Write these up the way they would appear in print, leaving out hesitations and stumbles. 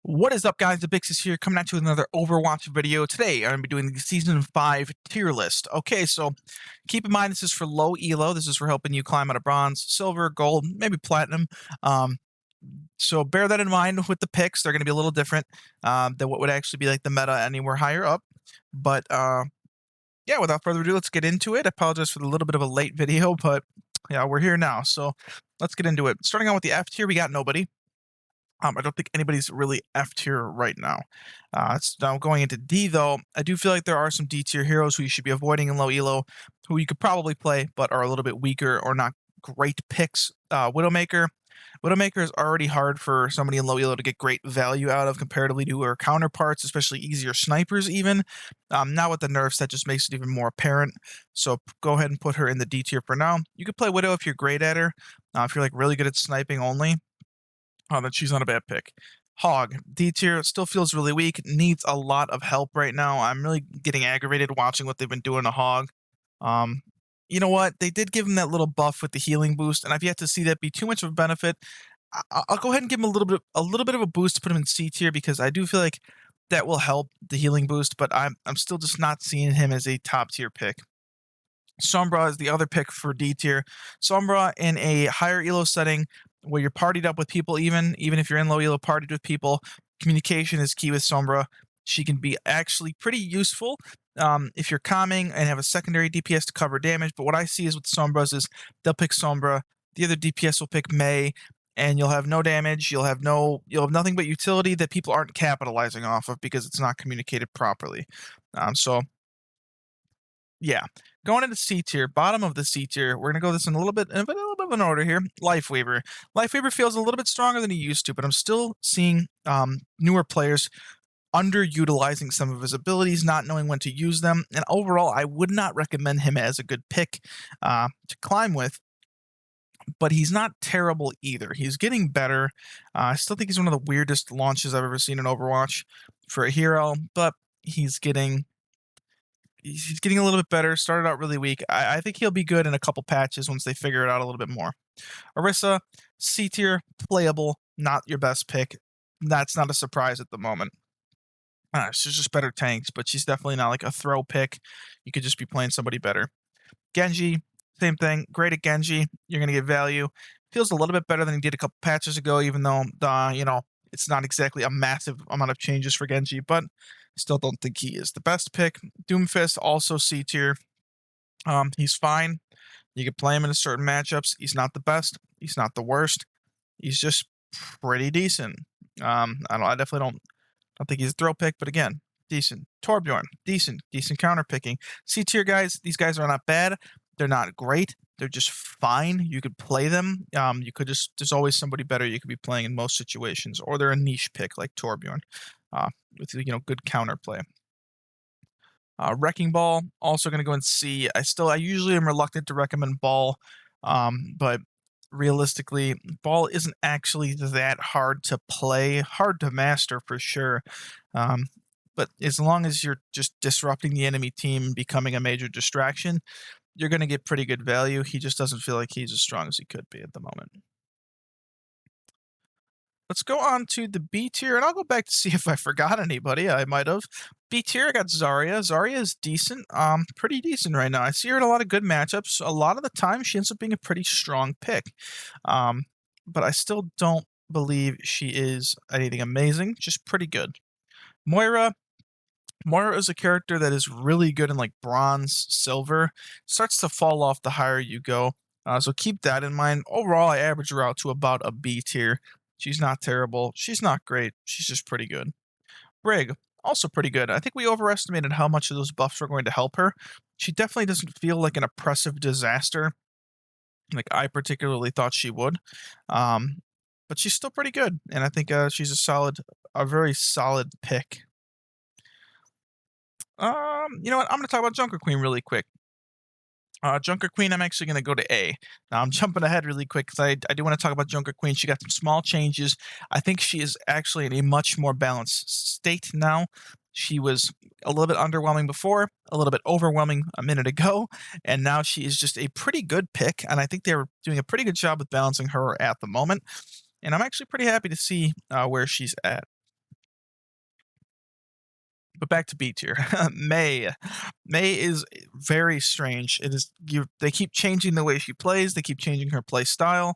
What is up, guys? The Bix is here, coming at you with another Overwatch video. Today, I'm going to be doing the Season 5 tier list. Okay, so keep in mind this is for low elo. This is for helping you climb out of bronze, silver, gold, maybe platinum. Um, so bear that in mind with the picks. They're going to be a little different than what would actually be like the meta anywhere higher up. But yeah, without further ado, let's get into it. I apologize for the little bit of a late video, but yeah, we're here now. So let's get into it. Starting out with the F tier, we got nobody. I don't think anybody's really F tier right now. Now going into D though, I do feel like there are some D tier heroes who you should be avoiding in low elo, who you could probably play but are a little bit weaker or not great picks. Widowmaker. Widowmaker is already hard for somebody in low elo to get great value out of comparatively to her counterparts, especially easier snipers even. Now with the nerfs, that just makes it even more apparent. So go ahead and put her in the D tier for now. You could play Widow if you're great at her. If you're like really good at sniping only, then she's not a bad pick. Hog, D tier, still feels really weak, needs a lot of help right now. I'm really getting aggravated watching what they've been doing to Hog. Um, you know what? They did give him that little buff with the healing boost, and I've yet to see that be too much of a benefit. I'll go ahead and give him a little bit of a boost to put him in C tier because I do feel like that will help the healing boost, but I'm still just not seeing him as a top tier pick. Sombra is the other pick for D tier. Sombra in a higher elo setting where you're partied up with people, even if you're in low elo partied with people, communication is key with Sombra. She can be actually pretty useful if you're calming and have a secondary DPS to cover damage. But what I see is with Sombras is they'll pick Sombra, the other DPS will pick Mei, and you'll have no damage. You'll have nothing but utility that people aren't capitalizing off of because it's not communicated properly. So yeah, going into C tier, bottom of the C tier, we're gonna go this in a little bit of an order here. Lifeweaver. Lifeweaver feels a little bit stronger than he used to, but I'm still seeing newer players underutilizing some of his abilities, not knowing when to use them. And overall, I would not recommend him as a good pick to climb with. But he's not terrible either. He's getting better. I still think he's one of the weirdest launches I've ever seen in Overwatch for a hero, but he's getting a little bit better. Started out really weak. I think he'll be good in a couple patches once they figure it out a little bit more. Orisa, C tier, playable, not your best pick. That's not a surprise at the moment. She's just better tanks, but she's definitely not like a throw pick. You could just be playing somebody better. Genji, same thing. Great at Genji. You're going to get value. Feels a little bit better than he did a couple patches ago, even though, it's not exactly a massive amount of changes for Genji, but still don't think he is the best pick. Doomfist, also C tier. He's fine. You could play him in certain matchups. He's not the best. He's not the worst. He's just pretty decent. I definitely don't think he's a throw pick, but again, decent. Torbjorn, decent counter picking. C tier guys, these guys are not bad. They're not great. They're just fine. You could play them. There's always somebody better you could be playing in most situations, or they're a niche pick like Torbjorn, with good counterplay. Wrecking Ball, also going to go and C. I usually am reluctant to recommend Ball, but realistically, Ball isn't actually that hard to play, hard to master for sure. But as long as you're just disrupting the enemy team, becoming a major distraction, you're going to get pretty good value. He just doesn't feel like he's as strong as he could be at the moment. Let's go on to the B tier, and I'll go back to see if I forgot anybody. I might have. B tier, I got Zarya. Zarya is decent, pretty decent right now. I see her in a lot of good matchups. A lot of the time, she ends up being a pretty strong pick. But I still don't believe she is anything amazing, just pretty good. Moira. Moira is a character that is really good in like bronze, silver. Starts to fall off the higher you go. So keep that in mind. Overall, I average her out to about a B tier. She's not terrible. She's not great. She's just pretty good. Brig, also pretty good. I think we overestimated how much of those buffs were going to help her. She definitely doesn't feel like an oppressive disaster like I particularly thought she would. But she's still pretty good, and I think she's a very solid pick. You know what? I'm going to talk about Junker Queen really quick. Junker Queen, I'm actually going to go to A. Now, I'm jumping ahead really quick because I do want to talk about Junker Queen. She got some small changes. I think she is actually in a much more balanced state now. She was a little bit underwhelming before, a little bit overwhelming a minute ago, and now she is just a pretty good pick, and I think they're doing a pretty good job with balancing her at the moment. And I'm actually pretty happy to see where she's at. But back to B tier. May. May is very strange. It is they keep changing the way she plays, they keep changing her play style.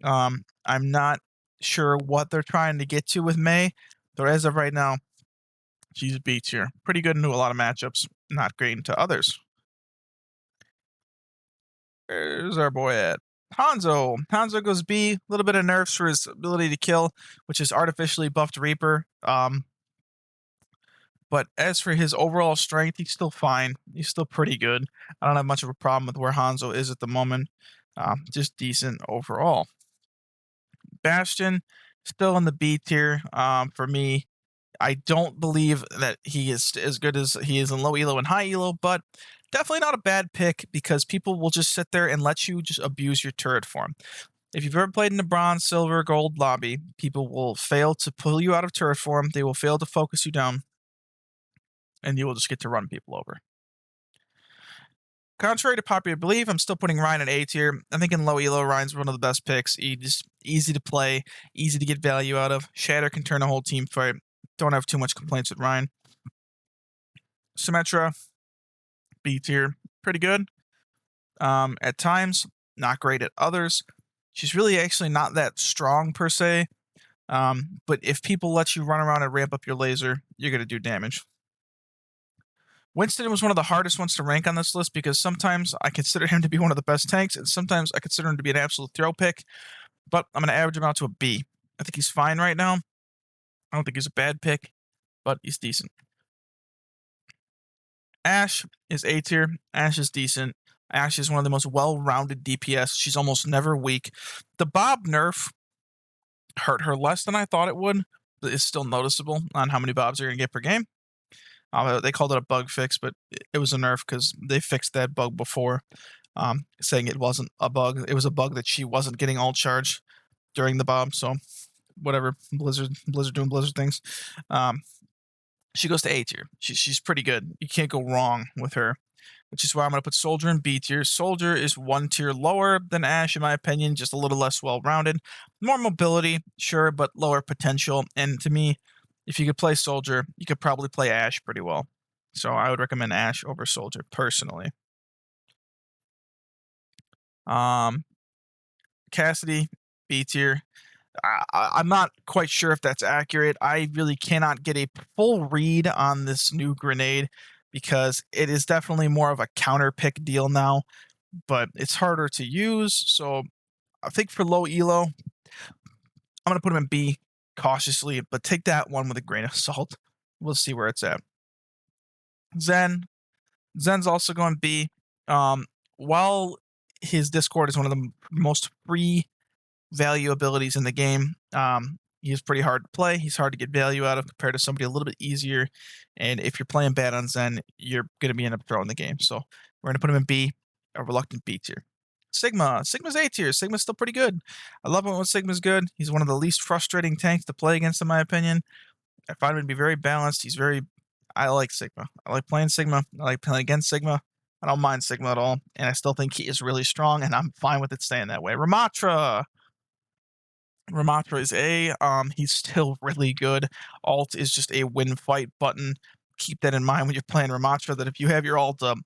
I'm not sure what they're trying to get to with May, but as of right now, she's B tier. Pretty good into a lot of matchups, not great into others. Where's our boy at? Hanzo. Hanzo goes B. A little bit of nerfs for his ability to kill, which is artificially buffed Reaper. But as for his overall strength, he's still fine. He's still pretty good. I don't have much of a problem with where Hanzo is at the moment. Just decent overall. Bastion, still in the B tier for me. I don't believe that he is as good as he is in low elo and high elo, but definitely not a bad pick because people will just sit there and let you just abuse your turret form. If you've ever played in the bronze, silver, gold lobby, people will fail to pull you out of turret form. They will fail to focus you down, and you will just get to run people over. Contrary to popular belief, I'm still putting Ryan at A tier. I think in low elo, Ryan's one of the best picks. He's easy to play, easy to get value out of. Shatter can turn a whole team fight. Don't have too much complaints with Ryan. Symmetra, B tier, pretty good. At times, not great at others. She's really actually not that strong per se. But if people let you run around and ramp up your laser, you're going to do damage. Winston was one of the hardest ones to rank on this list because sometimes I consider him to be one of the best tanks, and sometimes I consider him to be an absolute throw pick. But I'm going to average him out to a B. I think he's fine right now. I don't think he's a bad pick, but he's decent. Ashe is A tier. Ashe is decent. Ashe is one of the most well-rounded DPS. She's almost never weak. The Bob nerf hurt her less than I thought it would, but it's still noticeable on how many Bobs you're going to get per game. They called it a bug fix, but it was a nerf because they fixed that bug before, saying it wasn't a bug. It was a bug that she wasn't getting all charge during the Bob. So whatever, Blizzard doing Blizzard things. She goes to A tier. She's pretty good. You can't go wrong with her, which is why I'm going to put Soldier in B tier. Soldier is one tier lower than Ashe, in my opinion, just a little less well-rounded. More mobility, sure, but lower potential. And to me, if you could play Soldier, you could probably play Ashe pretty well. So I would recommend Ashe over Soldier, personally. Cassidy, B tier. I'm not quite sure if that's accurate. I really cannot get a full read on this new grenade because it is definitely more of a counter pick deal now, but it's harder to use. So I think for low elo, I'm going to put him in B cautiously, but take that one with a grain of salt. We'll see where it's at. Zen's also going B. While his Discord is one of the most free value abilities in the game. He's pretty hard to play. He's hard to get value out of compared to somebody a little bit easier. And if you're playing bad on Zen, you're going to be end up throwing the game. So we're going to put him in B, a reluctant B tier. Sigma's A tier. Sigma's still pretty good. I love him when Sigma's good. He's one of the least frustrating tanks to play against, in my opinion. I find him to be very balanced. I like Sigma. I like playing Sigma. I like playing against Sigma. I don't mind Sigma at all. And I still think he is really strong, and I'm fine with it staying that way. Ramattra is A. He's still really good. Alt is just a win fight button. Keep that in mind when you're playing Ramattra, that if you have your alt up,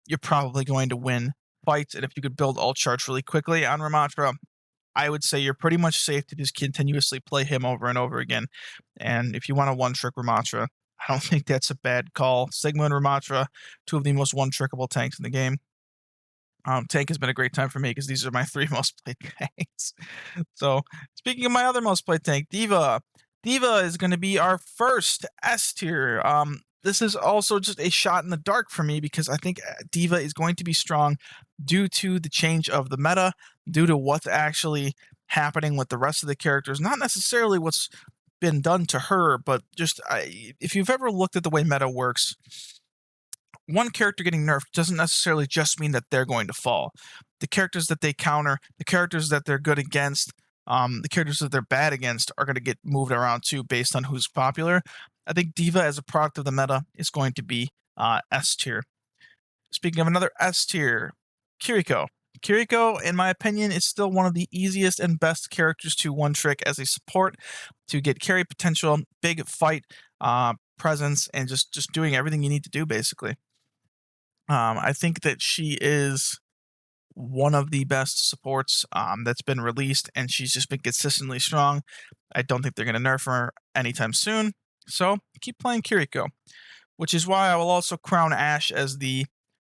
you're probably going to win fights. And if you could build alt charge really quickly on Ramattra, I would say you're pretty much safe to just continuously play him over and over again. And if you want a one-trick Ramattra, I don't think that's a bad call. Sigma and Ramattra, two of the most one-trickable tanks in the game. Tank has been a great time for me because these are my three most played tanks. So speaking of my other most played tank, D.Va. D.Va is going to be our first S tier. This is also just a shot in the dark for me because I think D.Va is going to be strong due to the change of the meta, due to what's actually happening with the rest of the characters. Not necessarily what's been done to her, but just if you've ever looked at the way meta works, one character getting nerfed doesn't necessarily just mean that they're going to fall. The characters that they counter, the characters that they're good against, the characters that they're bad against are going to get moved around too based on who's popular. I think D.Va as a product of the meta is going to be S tier. Speaking of another S tier, Kiriko. Kiriko, in my opinion, is still one of the easiest and best characters to one trick as a support to get carry potential, big fight presence and just doing everything you need to do basically. I think that she is one of the best supports that's been released, and she's just been consistently strong. I don't think they're going to nerf her anytime soon. So keep playing Kiriko, which is why I will also crown Ashe as the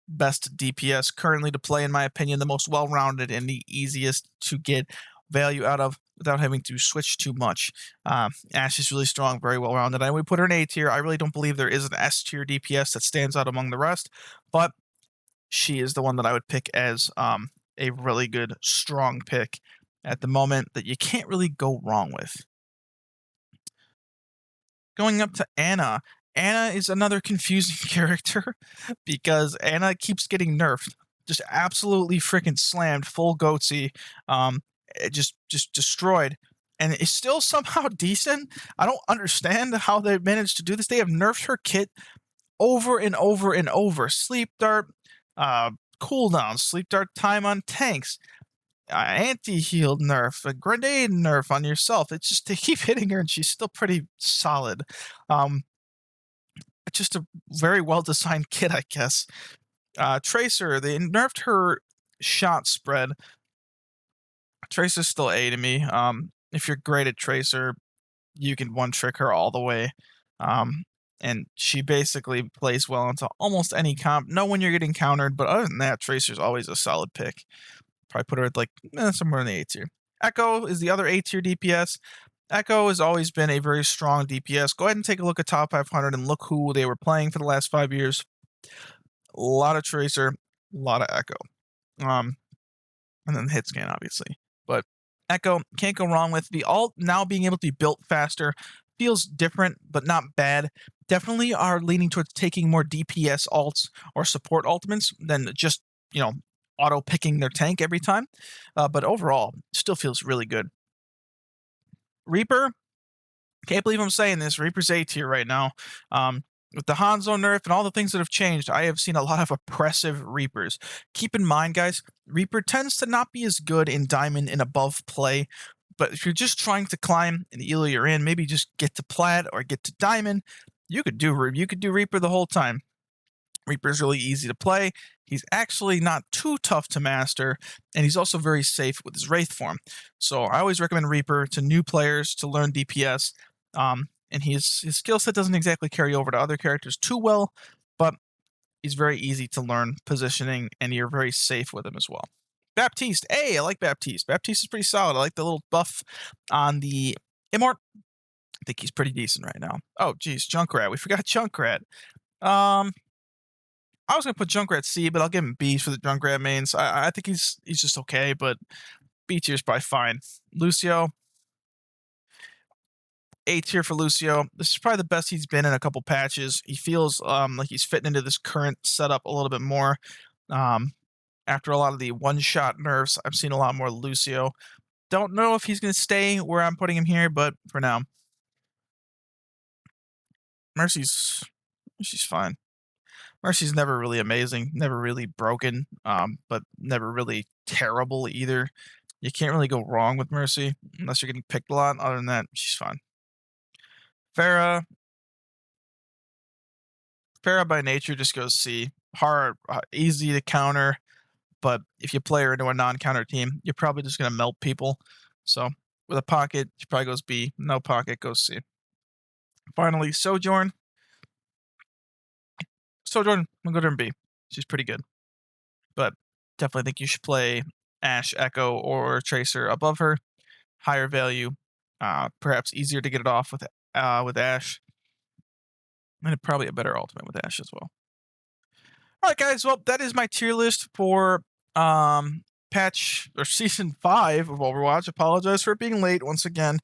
best DPS currently to play, in my opinion, the most well rounded and the easiest to get value out of without having to switch too much. Ashe is really strong, very well rounded. I would put her in A tier. I really don't believe there is an S tier DPS that stands out among the rest, but she is the one that I would pick as a really good, strong pick at the moment that you can't really go wrong with. Going up to Anna. Anna is another confusing character because Anna keeps getting nerfed. Just absolutely freaking slammed, full goatsy, just destroyed, and it's still somehow decent. I don't understand how they managed to do this. They have nerfed her kit over and over and over. Sleep dart, uh, cooldown, sleep dart time on tanks, anti-heal nerf, a grenade nerf on yourself. It's just they keep hitting her, and she's still pretty solid. Um, just a very well designed kit, I guess. Tracer, they nerfed her shot spread. Tracer's still A to me. If you're great at Tracer, you can one trick her all the way. And she basically plays well into almost any comp. Know when you're getting countered, but other than that, Tracer's always a solid pick. Probably put her at like somewhere in the A tier. Echo is the other A tier DPS. Echo has always been a very strong DPS. Go ahead and take a look at top 500 and look who they were playing for the last 5 years. A lot of Tracer, a lot of Echo. And then the hit scan, obviously. But Echo, can't go wrong with. The alt now being able to be built faster feels different, but not bad. Definitely are leaning towards taking more DPS alts or support ultimates than just, auto picking their tank every time. But overall, still feels really good. Reaper, can't believe I'm saying this. Reaper's A tier right now. With the Hanzo nerf and all the things that have changed, I have seen a lot of oppressive Reapers. Keep in mind, guys, Reaper tends to not be as good in Diamond and above play. But if you're just trying to climb in the elo you're in, maybe just get to Plat or get to Diamond, you could do Reaper the whole time. Reaper's really easy to play. He's actually not too tough to master, and he's also very safe with his Wraith form. So I always recommend Reaper to new players to learn DPS. And his skill set doesn't exactly carry over to other characters too well, but he's very easy to learn positioning, and you're very safe with him as well. Baptiste, hey, I like Baptiste. Baptiste is pretty solid. I like the little buff on the Immort. I think he's pretty decent right now. Oh, geez, Junkrat. We forgot Junkrat. I was gonna put Junkrat C, but I'll give him B for the Junkrat mains. I think he's just okay, but B tier is probably fine. Lucio, A tier for Lucio. This is probably the best he's been in a couple patches. He feels like he's fitting into this current setup a little bit more. After a lot of the one-shot nerfs, I've seen a lot more Lucio. Don't know if he's gonna stay where I'm putting him here, but for now, Mercy's fine. Mercy's never really amazing, never really broken, but never really terrible either. You can't really go wrong with Mercy unless you're getting picked a lot. Other than that, she's fine. Pharah by nature just goes C. Hard, easy to counter, but if you play her into a non-counter team, you're probably just gonna melt people. So with a pocket, she probably goes B. No pocket goes C. Finally, Sojourn. I'm gonna go to B. She's pretty good, but definitely think you should play Ashe, Echo, or Tracer above her. Higher value, perhaps easier to get it off with Ashe, and probably a better ultimate with Ashe as well. All right, guys. Well, that is my tier list for patch or season 5 of Overwatch. Apologize for it being late once again.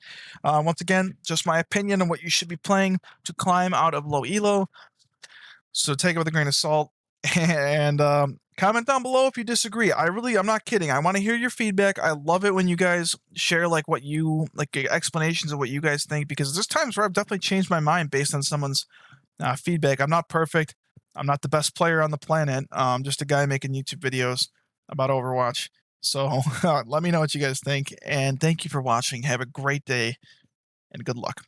Just my opinion on what you should be playing to climb out of low elo. So take it with a grain of salt, and comment down below if you disagree. I'm not kidding. I want to hear your feedback. I love it when you guys share explanations of what you guys think, because there's times where I've definitely changed my mind based on someone's feedback. I'm not perfect. I'm not the best player on the planet. I'm just a guy making YouTube videos about Overwatch. So let me know what you guys think, and thank you for watching. Have a great day, and good luck.